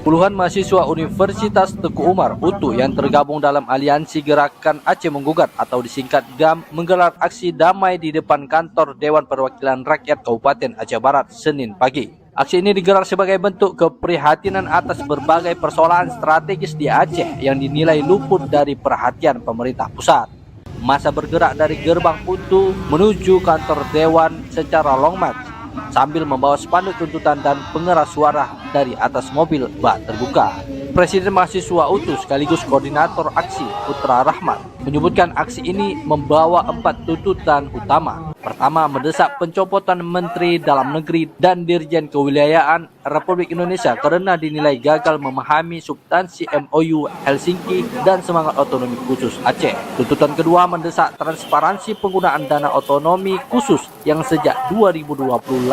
Puluhan mahasiswa Universitas Teguh Umar (UTU) yang tergabung dalam Aliansi Gerakan Aceh Menggugat atau disingkat GAM menggelar aksi damai di depan kantor Dewan Perwakilan Rakyat Kabupaten Aceh Barat Senin pagi. Aksi ini digelar sebagai bentuk keprihatinan atas berbagai persoalan strategis di Aceh yang dinilai luput dari perhatian pemerintah pusat. Massa bergerak dari gerbang UTU menuju kantor Dewan secara long march sambil membawa spanduk tuntutan dan pengeras suara dari atas mobil bak terbuka. Presiden mahasiswa UTU sekaligus koordinator aksi Putra Rahmat menyebutkan aksi ini membawa 4 tuntutan utama. Pertama, mendesak pencopotan Menteri Dalam Negeri dan Dirjen Kewilayahan Republik Indonesia karena dinilai gagal memahami substansi MOU Helsinki dan semangat otonomi khusus Aceh. Tuntutan kedua, mendesak transparansi penggunaan dana otonomi khusus yang sejak 2028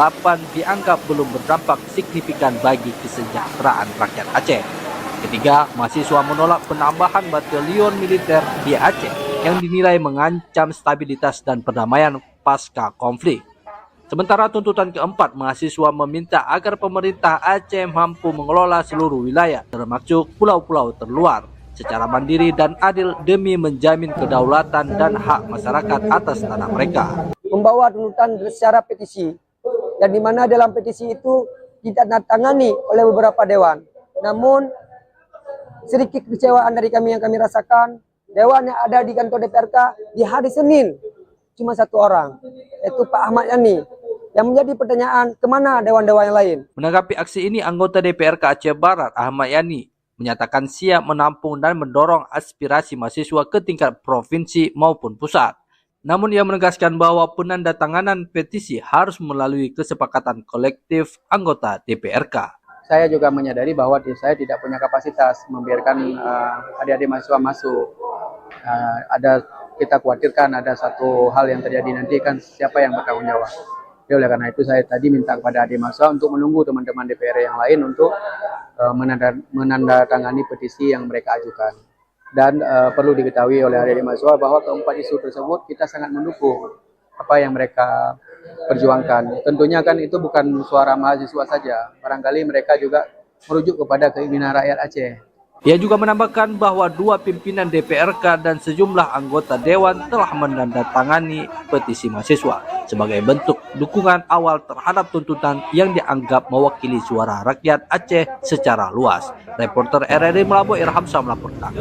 dianggap belum berdampak signifikan bagi kesejahteraan rakyat Aceh. Ketiga, mahasiswa menolak penambahan batalion militer di Aceh yang dinilai mengancam stabilitas dan perdamaian pasca konflik. Sementara tuntutan keempat, mahasiswa meminta agar pemerintah Aceh mampu mengelola seluruh wilayah, termasuk pulau-pulau terluar, secara mandiri dan adil demi menjamin kedaulatan dan hak masyarakat atas tanah mereka. Membawa tuntutan secara petisi, dan di mana dalam petisi itu ditandatangani oleh beberapa dewan. Namun sedikit kecewaan dari kami yang kami rasakan, dewan yang ada di kantor DPRK di hari Senin cuma 1 orang, yaitu Pak Ahmad Yani. Yang menjadi pertanyaan, kemana dewan-dewan yang lain? Menanggapi aksi ini, anggota DPRK Aceh Barat Ahmad Yani menyatakan siap menampung dan mendorong aspirasi mahasiswa ke tingkat provinsi maupun pusat. Namun ia menegaskan bahwa penandatanganan petisi harus melalui kesepakatan kolektif anggota DPRK. Saya juga menyadari bahwa saya tidak punya kapasitas membiarkan adik-adik mahasiswa masuk. Kita khawatirkan ada satu hal yang terjadi nanti, kan siapa yang bertanggung jawab. Oleh karena itu saya tadi minta kepada adik mahasiswa untuk menunggu teman-teman DPR yang lain untuk menandatangani petisi yang mereka ajukan. Dan perlu diketahui oleh adik mahasiswa bahwa keempat isu tersebut kita sangat mendukung apa yang mereka perjuangkan. Tentunya kan itu bukan suara mahasiswa saja, barangkali mereka juga merujuk kepada keinginan rakyat Aceh. Ia juga menambahkan bahwa 2 pimpinan DPRK dan sejumlah anggota Dewan telah menandatangani petisi mahasiswa sebagai bentuk dukungan awal terhadap tuntutan yang dianggap mewakili suara rakyat Aceh secara luas. Reporter RRI Melabuh Irhamsyah melaporkan.